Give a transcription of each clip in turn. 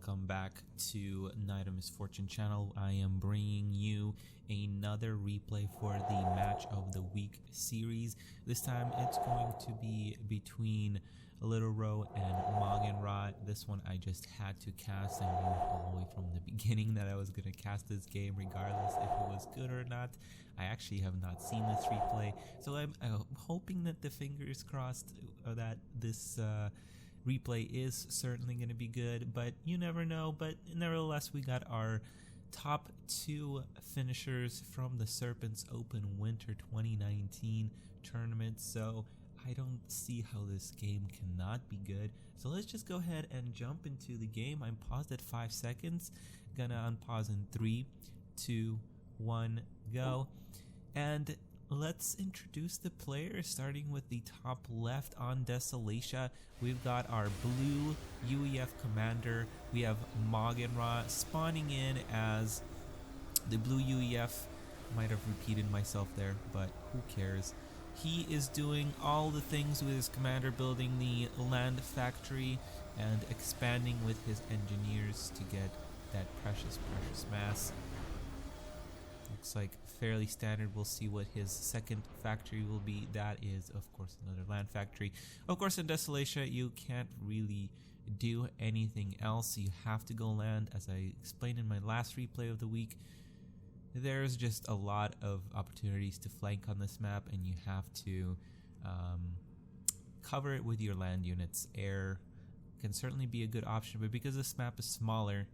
welcome back to Night of Misfortune channel. I am bringing you another replay for the Match of the Week series. This time it's going to be between LilRoh and Maugan Ra. This one I just had to cast. I knew all the way from the beginning that I was going to cast this game regardless if it was good or not. I actually have not seen this replay, so I'm hoping that the fingers crossed that this replay is certainly going to be good, but you never know. But nevertheless, we got our top two finishers from the Serpents Open Winter 2019 tournament, so I don't see how this game cannot be good. So let's just go ahead and jump into the game. I'm paused at 5 seconds, gonna unpause in 3, 2, 1, go. And let's introduce the players, starting with the top left on Desolatia. We've got our blue UEF commander. We have Maugan Ra spawning in as the blue UEF. Might have repeated myself there, but who cares? He is doing all the things with his commander, building the land factory and expanding with his engineers to get that precious mass. Looks like fairly standard. We'll see what his second factory will be. That is, of course, another land factory. Of course, in Desolatia, you can't really do anything else. You have to go land. As I explained in my last replay of the week, there's just a lot of opportunities to flank on this map, and you have to cover it with your land units. Air can certainly be a good option, but because this map is smaller,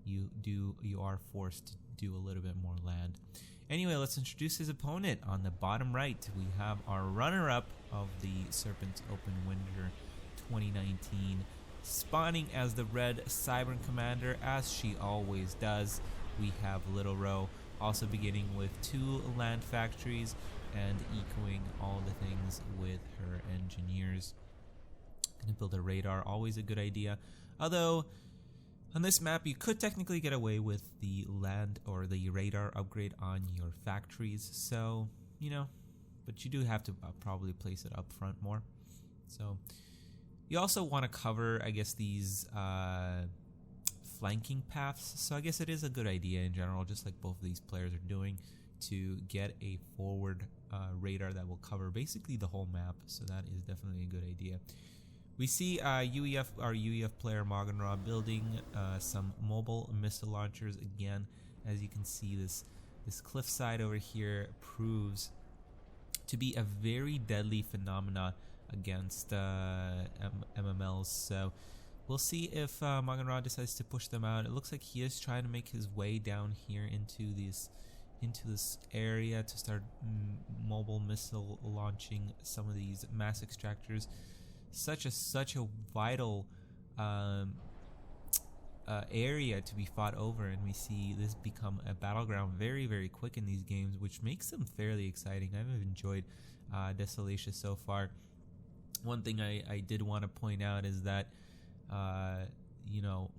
you are forced to do a little bit more land. Anyway, let's introduce his opponent. On the bottom right, we have our runner-up of the Serpents Open Winter 2019, spawning as the red Cybern Commander, as she always does. We have LilRoh, also beginning with 2 land factories and echoing all the things with her engineers. Gonna build a radar, always a good idea. Although on this map, you could technically get away with the land or the radar upgrade on your factories, so, you know, but you do have to probably place it up front more. So, you also want to cover, I guess, these flanking paths, so I guess it is a good idea in general, just like both of these players are doing, to get a forward radar that will cover basically the whole map, so that is definitely a good idea. We see our UEF player Maugan Ra building some mobile missile launchers again. As you can see, this cliffside over here proves to be a very deadly phenomena against MMLs. So we'll see if Maugan Ra decides to push them out. It looks like he is trying to make his way down here into this area to start mobile missile launching some of these mass extractors. Such a vital area to be fought over, and we see this become a battleground very quick in these games, which makes them fairly exciting. I've enjoyed Desolatia so far. One thing I did want to point out is that you know,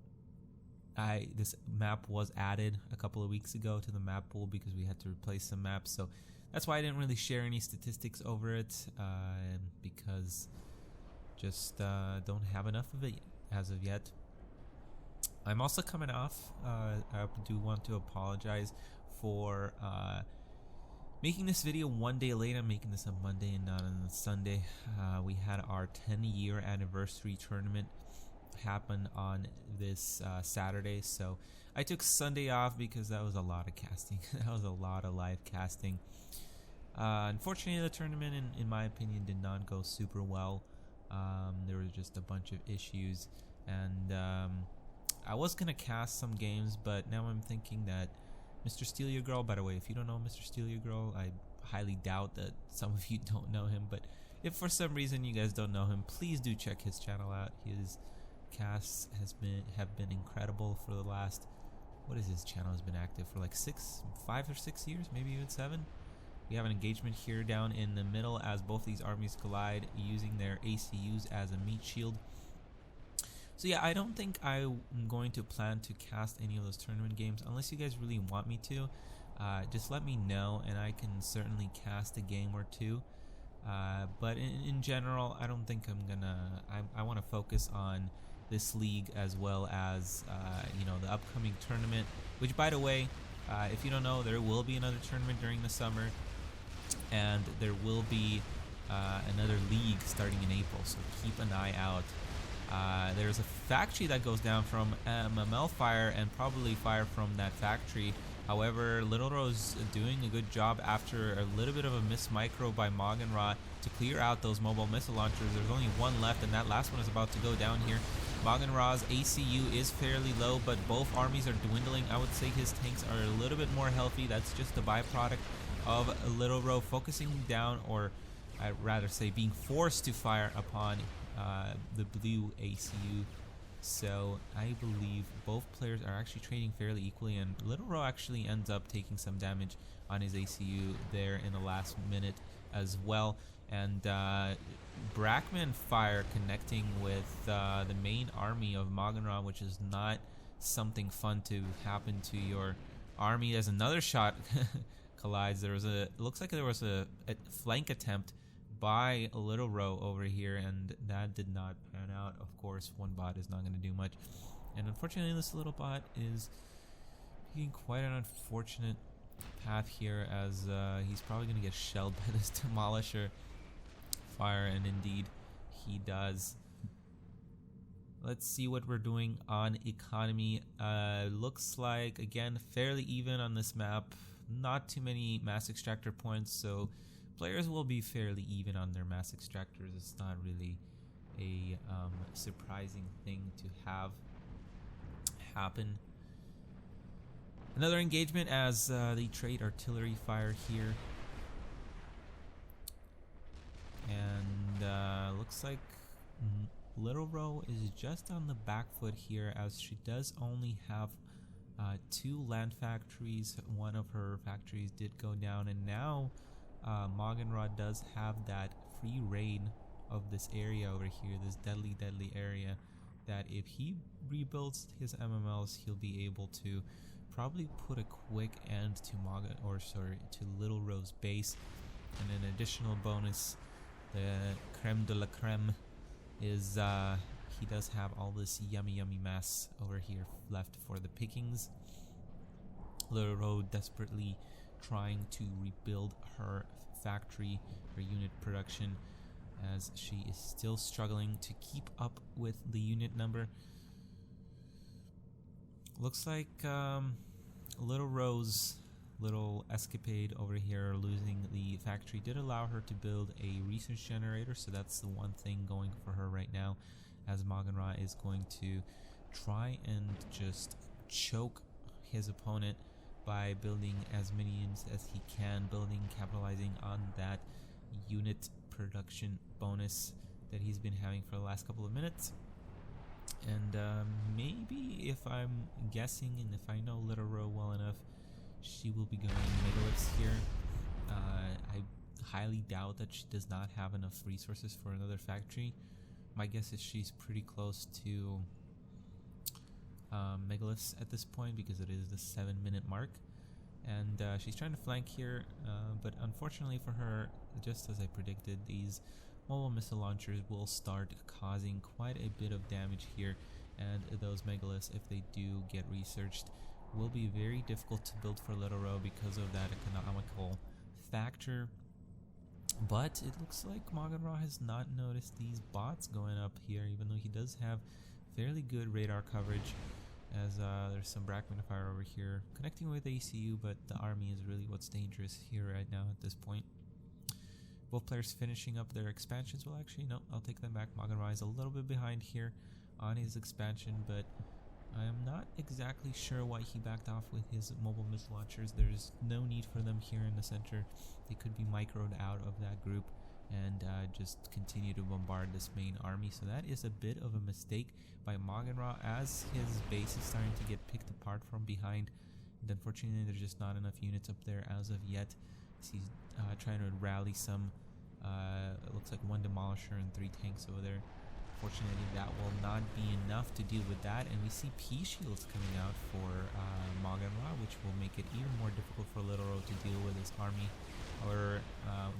this map was added a couple of weeks ago to the map pool because we had to replace some maps, so that's why I didn't really share any statistics over it, because just don't have enough of it as of yet. I'm also coming off, I do want to apologize for making this video one day late. I'm making this on Monday and not on Sunday. We had our 10-year anniversary tournament happen on this Saturday, so I took Sunday off because that was a lot of casting. That was a lot of live casting. Unfortunately, the tournament, in my opinion, did not go super well. There was just a bunch of issues, and I was gonna cast some games, but now I'm thinking that Mr. Steal Your Girl, by the way, if you don't know Mr. Steal Your Girl, I highly doubt that some of you don't know him, but if for some reason you guys don't know him, please do check his channel out. His casts have been incredible for the last, what is his channel has been active for like 5 or 6 years, maybe even 7. We have an engagement here down in the middle as both these armies collide, using their ACUs as a meat shield. So yeah, I don't think I'm going to plan to cast any of those tournament games unless you guys really want me to. Just let me know and I can certainly cast a game or two. But in general, I don't think I'm gonna. I want to focus on this league as well as you know, the upcoming tournament, which, by the way, if you don't know, there will be another tournament during the summer, and there will be another league starting in April, so keep an eye out. There's a factory that goes down from MML fire and probably fire from that factory. However, LilRoh's doing a good job after a little bit of a miss micro by Maugan Ra to clear out those mobile missile launchers. There's only one left, and that last one is about to go down here. Maugan Ra's ACU is fairly low, but both armies are dwindling. I would say his tanks are a little bit more healthy. That's just a byproduct of LilRoh focusing down, or I'd rather say being forced to fire upon the blue ACU. So I believe both players are actually trading fairly equally, and LilRoh actually ends up taking some damage on his ACU there in the last minute as well. And Brackman fire connecting with the main army of Maugan Ra, which is not something fun to happen to your army. As another shot collides, there was looks like there was a flank attempt by LilRoh over here, and that did not pan out. Of course, one bot is not going to do much, and unfortunately this little bot is taking quite an unfortunate path here, as he's probably going to get shelled by this demolisher fire, and indeed he does. Let's see what we're doing on economy. Looks like, again, fairly even on this map. Not too many mass extractor points, so players will be fairly even on their mass extractors. It's not really a surprising thing to have happen. Another engagement as they trade artillery fire here. And looks like LilRoh is just on the back foot here, as she does only have 2 land factories. One of her factories did go down, and now Maugan Ra does have that free reign of this area over here, this deadly area, that if he rebuilds his MMLs, he'll be able to probably put a quick end to to LilRoh's base. And an additional bonus, the creme de la creme, is he does have all this yummy mass over here left for the pickings. LilRoh desperately trying to rebuild her factory, her unit production, as she is still struggling to keep up with the unit number. Looks like LilRoh's little escapade over here, losing the factory, did allow her to build a research generator, so that's the one thing going for her right now, as Maugan Ra is going to try and just choke his opponent by building as many units as he can, capitalizing on that unit production bonus that he's been having for the last couple of minutes. And maybe, if I'm guessing and if I know LilRoh well enough, she will be going megaliths here. I highly doubt that she does not have enough resources for another factory. My guess is she's pretty close to megaliths at this point, because it is the 7-minute mark, and she's trying to flank here, but unfortunately for her, just as I predicted, these mobile missile launchers will start causing quite a bit of damage here, and those megaliths, if they do get researched, will be very difficult to build for LilRoh because of that economical factor. But it looks like Maugan Ra has not noticed these bots going up here, even though he does have fairly good radar coverage, as there's some Brackman fire over here connecting with ACU, but the army is really what's dangerous here right now at this point. Both players finishing up their expansions. Well, actually, no, I'll take them back. Maugan Ra is a little bit behind here on his expansion, but I am not exactly sure why he backed off with his mobile missile launchers. There's no need for them here in the center. They could be microed out of that group and just continue to bombard this main army. So that is a bit of a mistake by Maugan Ra, as his base is starting to get picked apart from behind. And unfortunately, there's just not enough units up there as of yet. He's trying to rally some, it looks like 1 demolisher and 3 tanks over there. Fortunately, that will not be enough to deal with that, and we see P-shields coming out for Maugan Ra, which will make it even more difficult for LilRoh to deal with his army. Or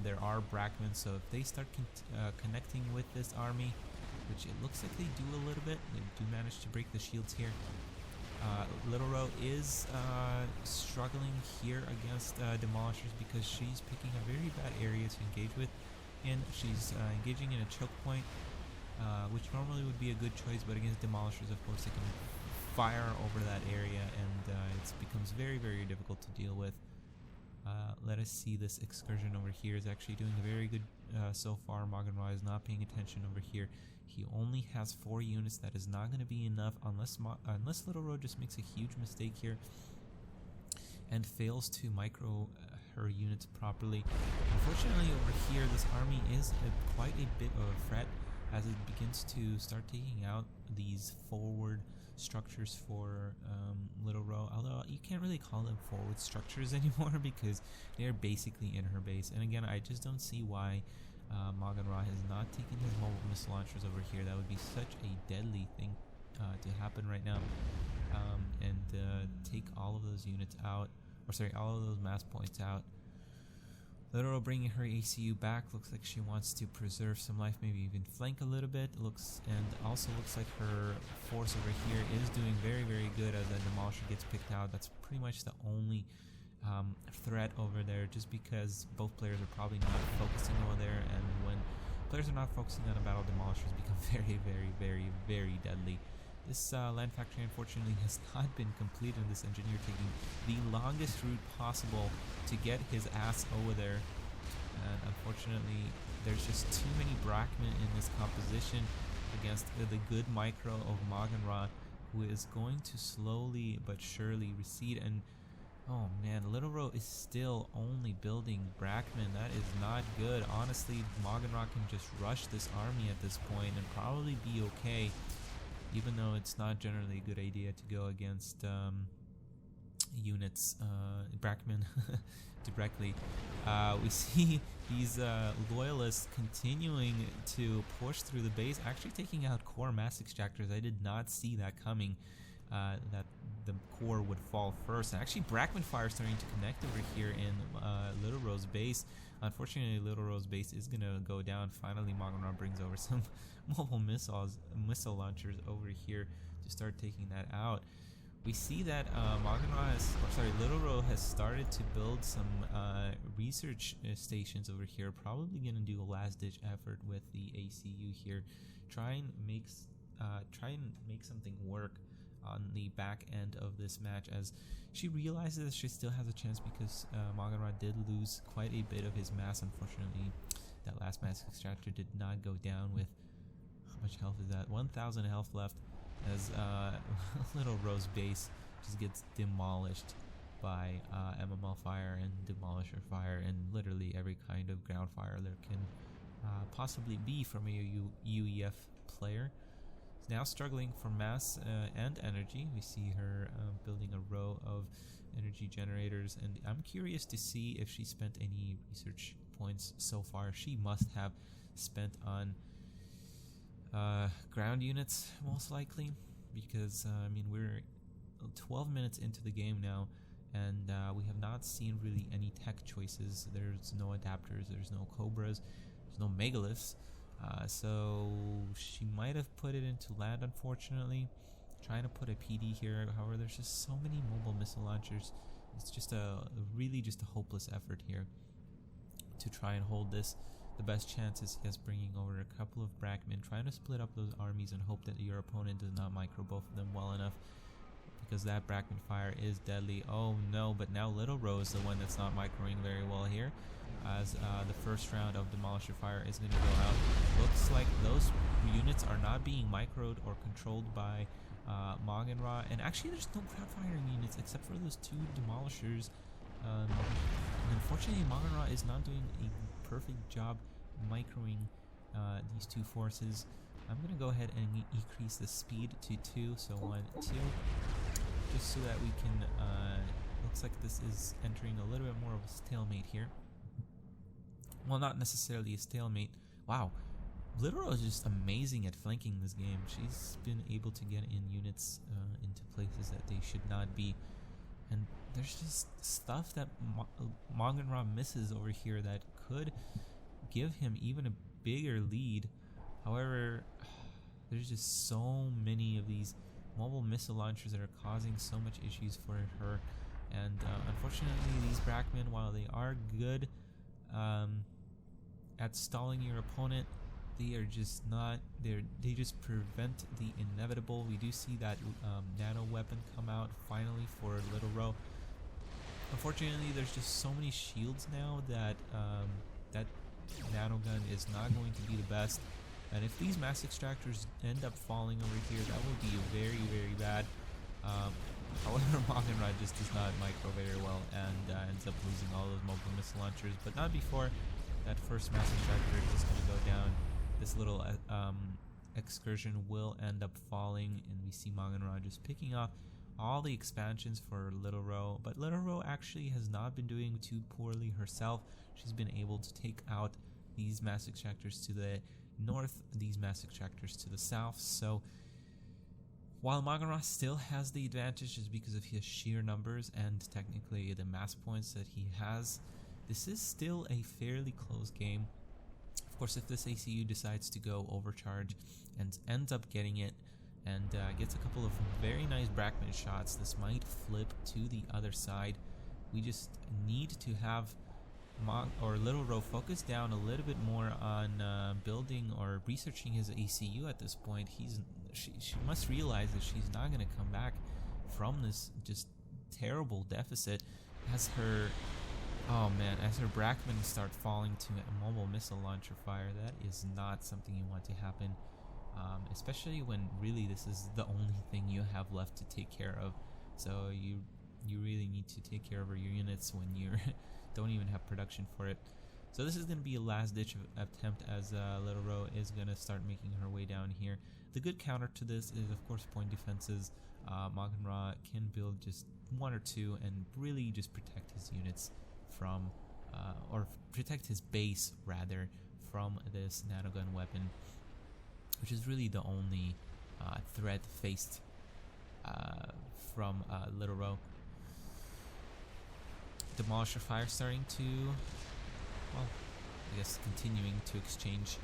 there are Brackman, so if they start connecting with this army, which it looks like they do a little bit. They do manage to break the shields here. LilRoh is struggling here against Demolishers because she's picking a very bad area to engage with, and she's engaging in a choke point, which normally would be a good choice, but against Demolishers, of course, they can fire over that area, and it becomes very, very difficult to deal with. Let us see, this excursion over here is actually doing very good so far. Maugan Ra is not paying attention over here. He only has 4 units. That is not going to be enough unless LilRoh just makes a huge mistake here and fails to micro her units properly. Unfortunately, over here, this army is quite a bit of a threat as it begins to start taking out these forward structures for LilRoh, although you can't really call them forward structures anymore because they're basically in her base. And again, I just don't see why Maugan Ra has not taken his mobile missile launchers over here. That would be such a deadly thing to happen right now, and take all of those units out, or sorry, all of those mass points out. LilRoh bringing her ACU back. Looks like she wants to preserve some life, maybe even flank a little bit. And also looks like her force over here is doing very, very good as the Demolisher gets picked out. That's pretty much the only threat over there, just because both players are probably not focusing over there, and when players are not focusing on a battle, Demolishers become very, very, very, very deadly. This land factory unfortunately has not been completed. This engineer taking the longest route possible to get his ass over there, and unfortunately there's just too many Brackmen in this composition against the good micro of Maugan Ra, who is going to slowly but surely recede. And oh man, LilRoh is still only building Brackmen. That is not good. Honestly, Maugan Ra can just rush this army at this point and probably be okay, even though it's not generally a good idea to go against units, Brackmen, directly. We see these loyalists continuing to push through the base, actually taking out core mass extractors. I did not see that coming, that the core would fall first. And actually, Brackman fire starting to connect over here in LilRoh's base. Unfortunately, LilRoh's base is going to go down. Finally, Maugan Ra brings over some mobile missile launchers over here to start taking that out. We see that LilRoh has started to build some research stations over here. Probably going to do a last-ditch effort with the ACU here. Try and make something work on the back end of this match, as she realizes that she still has a chance, because Maugan Ra did lose quite a bit of his mass. Unfortunately, that last mass extractor did not go down with, how much health is that? 1,000 health left, as LilRoh's base just gets demolished by MML fire and Demolisher fire and literally every kind of ground fire there can possibly be from a UEF player. Now struggling for mass and energy. We see her building a row of energy generators, and I'm curious to see if she spent any research points so far. She must have spent on ground units, most likely, because I mean, we're 12 minutes into the game now, and we have not seen really any tech choices. There's no adapters, there's no Cobras, there's no Megaliths. So she might have put it into land, unfortunately, trying to put a PD here. However, there's just so many mobile missile launchers. It's just really just a hopeless effort here to try and hold this. The best chance is just bringing over a couple of Brackmen, trying to split up those armies and hope that your opponent does not micro both of them well enough, because that Brackman fire is deadly. Oh no, but now LilRoh is the one that's not microing very well here, as the first round of Demolisher fire is going to go out. Looks like those units are not being microed or controlled by Maugan Ra, and actually there's no ground firing units except for those 2 Demolishers. Unfortunately, Maugan Ra is not doing a perfect job microing these 2 forces. I'm going to go ahead and increase the speed to 2, so 1, 2, just so that we can, looks like this is entering a little bit more of a stalemate here. Well, not necessarily a stalemate. Wow, LilRoh is just amazing at flanking this game. She's been able to get in units into places that they should not be, and there's just stuff that Maugan Ra misses over here that could give him even a bigger lead. However, There's just so many of these mobile missile launchers that are causing so much issues for her. And unfortunately, these Brackmen, while they are good at stalling your opponent, they are just not. They just prevent the inevitable. We do see that nano weapon come out finally for LilRoh. Unfortunately, there's just so many shields now that that nano gun is not going to be the best. And if these mass extractors end up falling over here, that will be very, very bad. However, Maugan Ra just does not micro very well and ends up losing all those mobile missile launchers, but not before that first mass extractor is going to go down. This little excursion will end up falling, and we see Maugan Ra just picking off all the expansions for LilRoh. But LilRoh actually has not been doing too poorly herself. She's been able to take out these mass extractors to the north, these mass extractors to the south. So while Maugan Ra still has the advantage just because of his sheer numbers and technically the mass points that he has, this is still a fairly close game. Of course, if this ACU decides to go overcharge and ends up getting it and gets a couple of very nice Brackman shots, this might flip to the other side. We just need to have LilRoh focus down a little bit more on building or researching his ACU at this point. She must realize that she's not going to come back from this just terrible deficit as her Brackmen start falling to a mobile missile launcher fire. That is not something you want to happen, especially when really this is the only thing you have left to take care of. So you really need to take care of your units when you don't even have production for it. So this is going to be a last-ditch attempt as LilRoh is going to start making her way down here. The good counter to this is, of course, point defenses. Maugan Ra can build just one or two and really just protect his units from, or protect his base, rather, from this nanogun weapon, which is really the only threat faced from LilRoh. Demolisher fire starting to, well, I guess continuing to exchange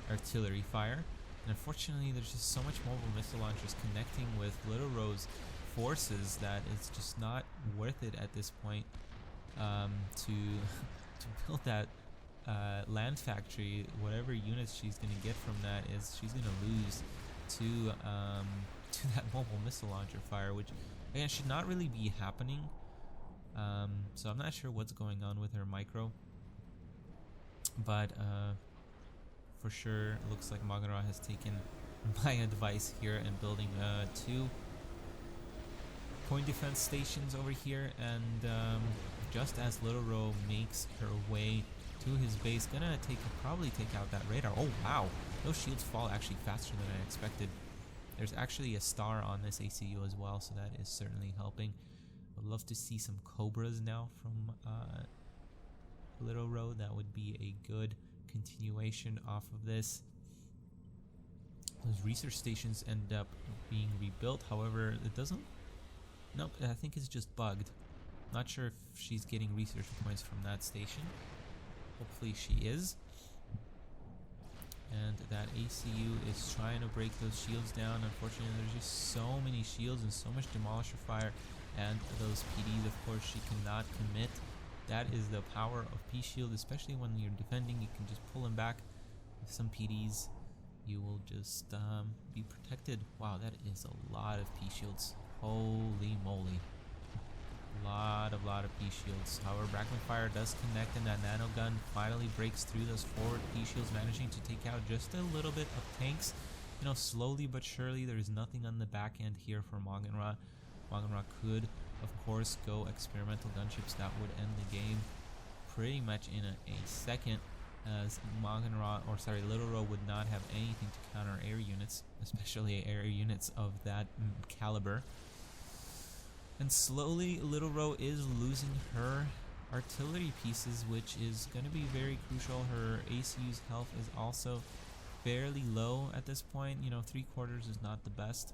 artillery fire. And unfortunately, there's just so much mobile missile launchers connecting with LilRoh's forces that it's just not worth it at this point to build that land factory. Whatever units she's going to get from that is she's going to lose to that mobile missile launcher fire, which again should not really be happening. So I'm not sure what's going on with her micro, but for sure it looks like Maugan Ra has taken my advice here and building 2 point defense stations over here, and just as LilRoh makes her way to his base, gonna probably take out that radar. Oh wow, those shields fall actually faster than I expected. There's actually a star on this ACU as well, so that is certainly helping. I'd love to see some Cobras now from LilRoh. That would be a good continuation off of this. Those research stations end up being rebuilt, however it doesn't. Nope, I think it's just bugged. Not sure if she's getting research points from that station. Hopefully she is. And that ACU is trying to break those shields down. Unfortunately, there's just so many shields and so much demolisher fire. And those PDs, of course, she cannot commit. That is the power of P-Shield, especially when you're defending. You can just pull them back. With some PDs, you will just be protected. Wow, that is a lot of P-Shields. Holy moly. Lot of P-Shields. However, Brackman fire does connect, and that nano gun finally breaks through those forward P-Shields, managing to take out just a little bit of tanks. You know, slowly but surely. There is nothing on the back end here for Maugan Ra. Maugan Ra could, of course, go experimental gunships. That would end the game pretty much in a second, as LilRoh would not have anything to counter air units, especially air units of that caliber. And slowly, LilRoh is losing her artillery pieces, which is going to be very crucial. Her ACU's health is also fairly low at this point. You know, 3/4 is not the best.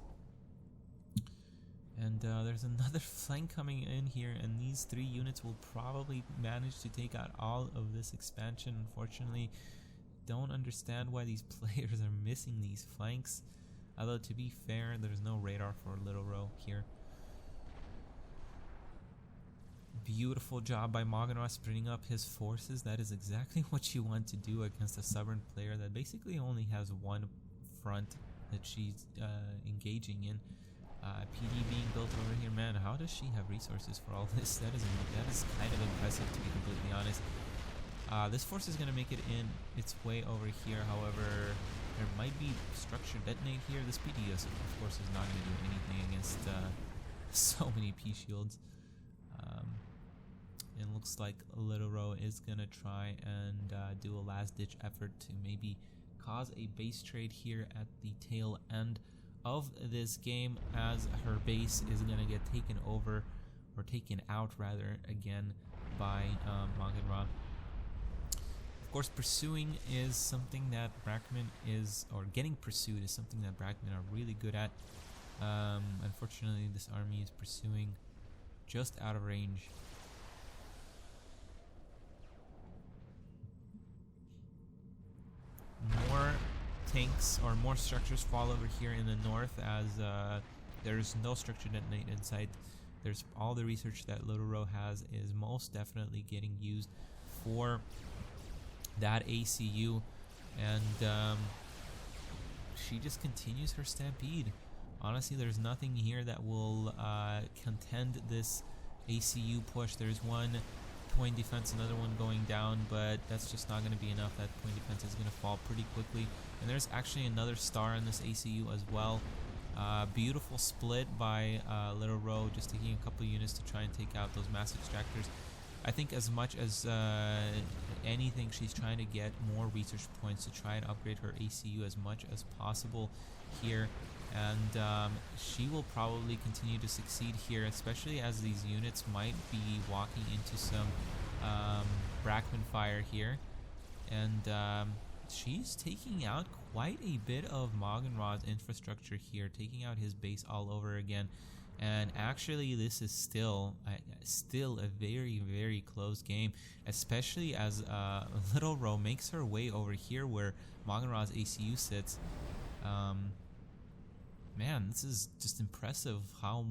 And there's another flank coming in here, and these 3 units will probably manage to take out all of this expansion. Unfortunately, don't understand why these players are missing these flanks. Although to be fair, there's no radar for LilRoh here. Beautiful job by Maugan Ra splitting up his forces. That is exactly what you want to do against a stubborn player that basically only has one front that she's engaging in. PD being built over here. Man, how does she have resources for all this? That is kind of impressive, to be completely honest. This force is going to make it in its way over here. However, there might be structure detonate here. This PD, of course, is not going to do anything against so many P shields. It looks like LilRoh is going to try and do a last-ditch effort to maybe cause a base trade here at the tail end of this game, as her base is going to get taken over, or taken out rather, again by Maugan Ra. Of course, pursuing is something that Brackman is, or getting pursued is something that Brackman are really good at. Unfortunately, this army is pursuing just out of range. More tanks or more structures fall over here in the north, as there's no structure detonate in sight. There's all the research that LilRoh has is most definitely getting used for that ACU, and she just continues her stampede. Honestly, there's nothing here that will contend this ACU push. There's one point defense, another one going down, but that's just not going to be enough. That point defense is going to fall pretty quickly, and there's actually another star in this ACU as well. Beautiful split by LilRoh, just taking a couple units to try and take out those mass extractors. I think as much as anything, she's trying to get more research points to try and upgrade her ACU as much as possible here, and she will probably continue to succeed here, especially as these units might be walking into some Brackman fire here, and she's taking out quite a bit of Maugan Ra's infrastructure here, taking out his base all over again. And actually, this is still a very, very close game, especially as LilRoh makes her way over here where Maugan Ra's ACU sits. Man, this is just impressive how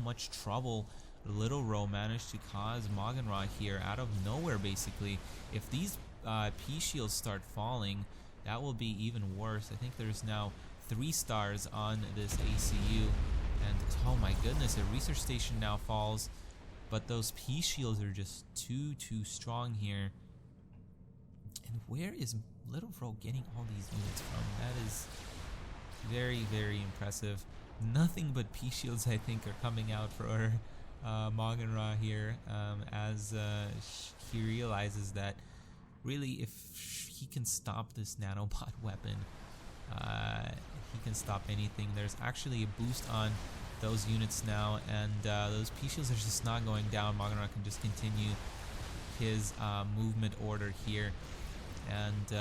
much trouble LilRoh managed to cause Maugan Ra here out of nowhere, basically. If these P shields start falling, that will be even worse. I think there's now 3 stars on this ACU. And oh my goodness, a research station now falls, but those P shields are just too strong here. And where is LilRoh getting all these units from? That is very, very impressive. Nothing but P shields, I think, are coming out for Maugan Ra here, as he realizes that really, if he can stop this nanobot weapon, he can stop anything. There's actually a boost on those units now, and those P shields are just not going down. Maugan Ra can just continue his movement order here, and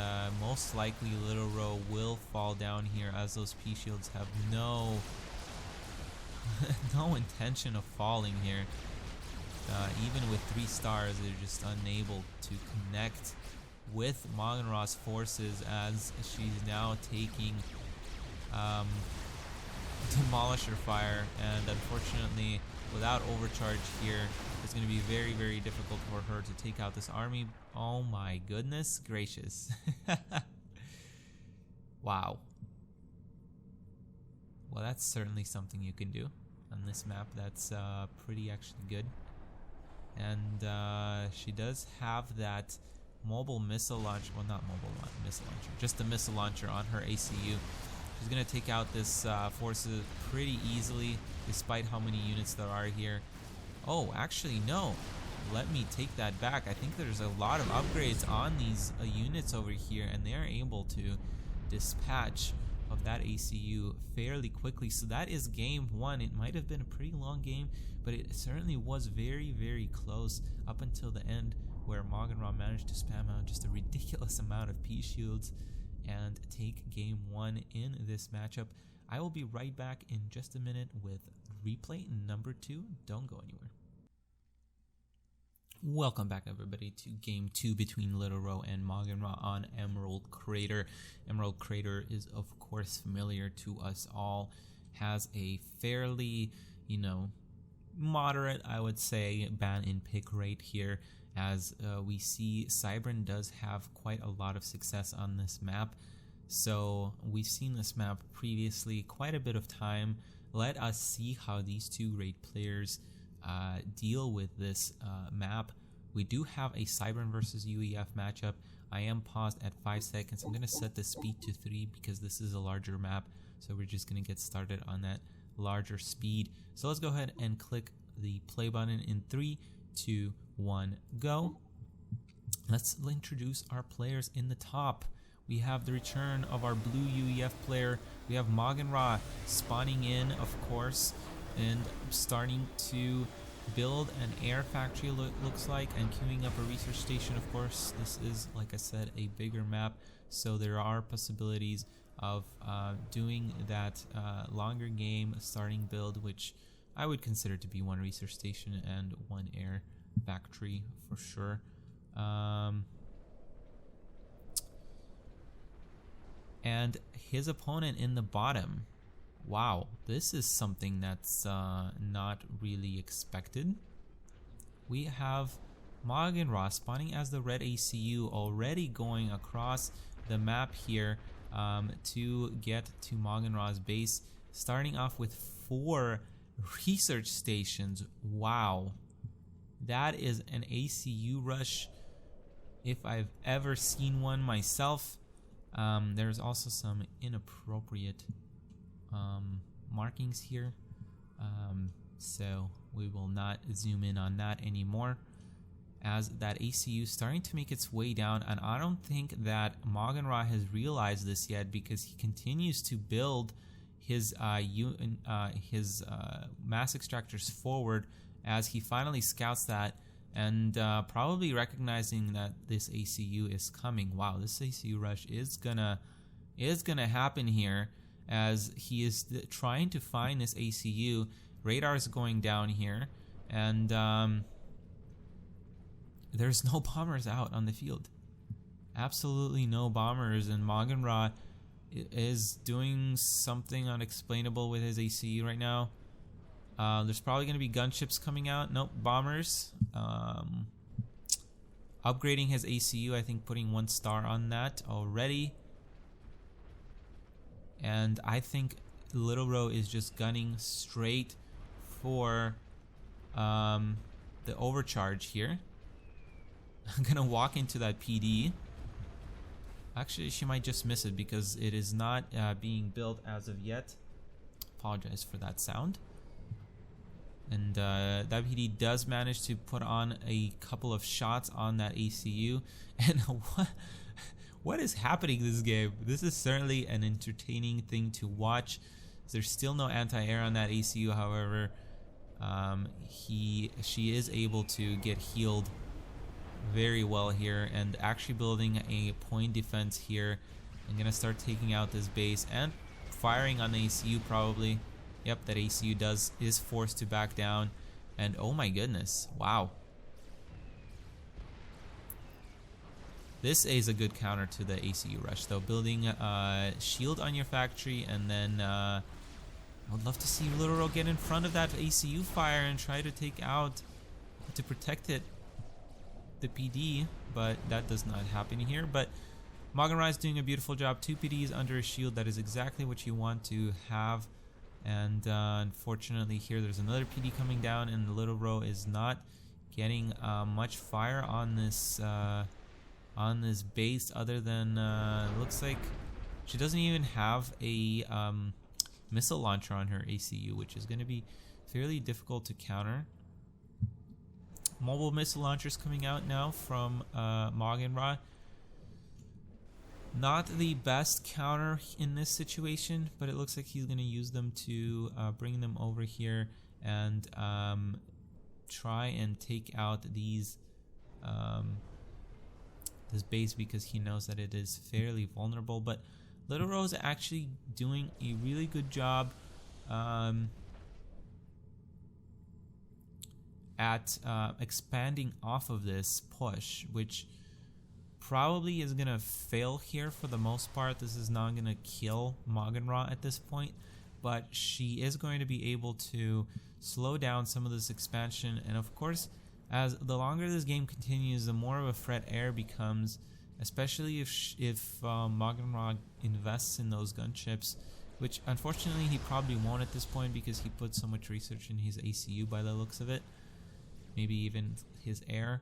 most likely LilRoh will fall down here, as those P shields have no intention of falling here. Even with 3 stars, they're just unable to connect with Maugan Ra's forces, as she's now taking demolisher fire, and unfortunately without overcharge here, it's going to be very, very difficult for her to take out this army. Oh my goodness gracious. Wow. Well, that's certainly something you can do on this map. That's pretty actually good. And she does have that mobile missile launcher, well, not mobile missile launcher, just the missile launcher on her ACU. She's going to take out this forces pretty easily, despite how many units there are here. Oh, actually, no. Let me take that back. I think there's a lot of upgrades on these units over here, and they are able to dispatch of that ACU fairly quickly. So that is game 1. It might have been a pretty long game, but it certainly was very, very close up until the end, where Maugan Ra managed to spam out just a ridiculous amount of P shields and take game 1 in this matchup. I will be right back in just a minute with replay number 2. Don't go anywhere. Welcome back, everybody, to Game 2 between LilRoh and Maugan Ra on Emerald Crater. Emerald Crater is, of course, familiar to us all. Has a fairly, moderate, I would say, ban and pick rate here. As we see, Cybran does have quite a lot of success on this map. So we've seen this map previously quite a bit of time. Let us see how these two great players deal with this map. We do have a Cybran versus UEF matchup. I am paused at 5 seconds. I'm going to set the speed to 3 because this is a larger map. So we're just going to get started on that larger speed. So let's go ahead and click the play button in 3, 2, 1, go. Let's introduce our players in the top. We have the return of our blue UEF player. We have Maugan Ra spawning in, of course, and starting to build an air factory, looks like, and queuing up a research station. Of course, this is, like I said, a bigger map, so there are possibilities of doing that longer game starting build, which I would consider to be one research station and one air factory for sure. And his opponent in the bottom, wow, this is something that's not really expected. We have Maugan Ra spawning as the red ACU, already going across the map here to get to Maugan Ra's base, starting off with 4 research stations. Wow, that is an ACU rush if I've ever seen one myself. There's also some inappropriate markings here, so we will not zoom in on that anymore, as that ACU starting to make its way down. And I don't think that Maugan Ra has realized this yet, because he continues to build his mass extractors forward as he finally scouts that, and probably recognizing that this ACU is coming. Wow, this ACU rush is gonna happen here, as he is trying to find this ACU. Radar is going down here, and there's no bombers out on the field. Absolutely no bombers, and Maugan Ra is doing something unexplainable with his ACU right now. There's probably going to be gunships coming out. Nope, bombers. Upgrading his ACU, I think putting 1 star on that already. And I think LilRoh is just gunning straight for the overcharge here. I'm going to walk into that PD. Actually, she might just miss it because it is not being built as of yet. Apologize for that sound. And that PD does manage to put on a couple of shots on that ACU. And what is happening this game? This is certainly an entertaining thing to watch. There's still no anti-air on that ACU, however. She is able to get healed very well here, and actually building a point defense here. I'm gonna start taking out this base and firing on the ACU probably. Yep, that ACU is forced to back down, and oh my goodness, wow. This is a good counter to the ACU rush though, building a shield on your factory, and then I would love to see LilRoh get in front of that ACU fire and try to take out, to protect it, the PD, but that does not happen here. But Maugan Ra is doing a beautiful job. 2 PDs under a shield, that is exactly what you want to have. And unfortunately here there's another PD coming down, and LilRoh is not getting much fire on this base, other than looks like she doesn't even have a missile launcher on her ACU, which is going to be fairly difficult to counter. Mobile missile launchers coming out now from Maugan Ra. Not the best counter in this situation, but it looks like he's going to use them to bring them over here and try and take out these this base, because he knows that it is fairly vulnerable. But LilRoh is actually doing a really good job at expanding off of this push, which probably is gonna fail here for the most part. This is not gonna kill Maugan Ra at this point, but she is going to be able to slow down some of this expansion. And of course, as the longer this game continues, the more of a threat air becomes, especially if Maugan Ra invests in those gunships, which unfortunately he probably won't at this point because he put so much research in his ACU by the looks of it, maybe even his air.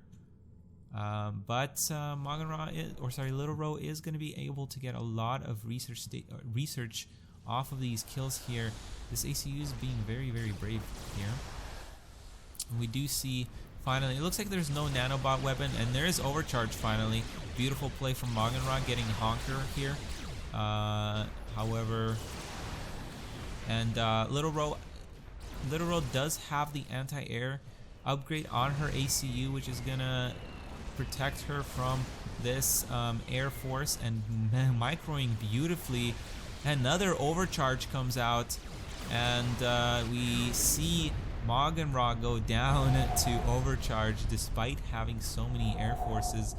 But Maugan Ra LilRoh is going to be able to get a lot of research off of these kills here. This ACU is being very, very brave here. And we do see finally, it looks like there's no nanobot weapon, and there is overcharge finally. Beautiful play from Maugan Ra getting Honker here. However, and LilRoh does have the anti-air upgrade on her ACU, which is gonna protect her from this air force, and microing beautifully. Another overcharge comes out, and we see Maugan Ra go down to overcharge despite having so many air forces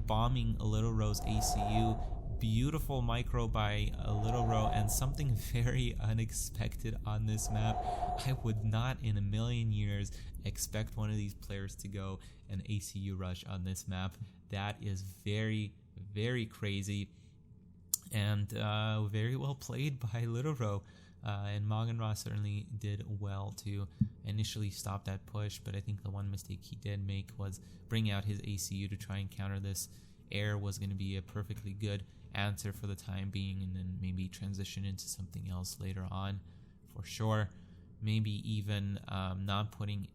bombing LilRoh's ACU. Beautiful micro by LilRoh, and something very unexpected on this map. I would not in a million years expect one of these players to go an ACU rush on this map. That is very, very crazy, and very well played by LilRoh. And Maugan Ra certainly did well to initially stop that push, but I think the one mistake he did make was bring out his ACU to try and counter this. Air was going to be a perfectly good answer for the time being, and then maybe transition into something else later on for sure. Maybe even not putting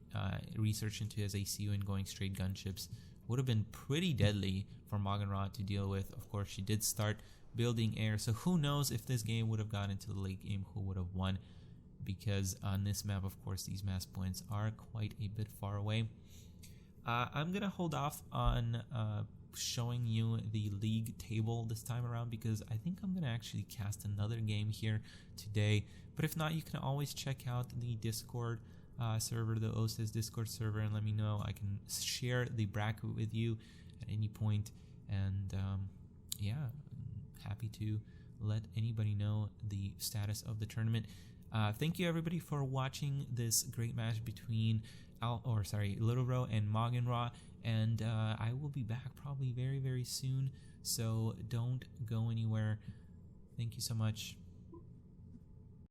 research into his ACU and going straight gunships would have been pretty deadly for Maugan Ra to deal with. Of course, she did start building air, so who knows if this game would have gone into the late game, who would have won, because on this map, of course, these mass points are quite a bit far away. I'm gonna hold off on showing you the league table this time around, because I think I'm gonna actually cast another game here today. But if not, you can always check out the Discord server, the OSIS Discord server, and let me know. I can share the bracket with you at any point, and yeah, I'm happy to let anybody know the status of the tournament. Thank you everybody for watching this great match between LilRoh and Maugan Ra, and I will be back probably very, very soon, so don't go anywhere. Thank you so much.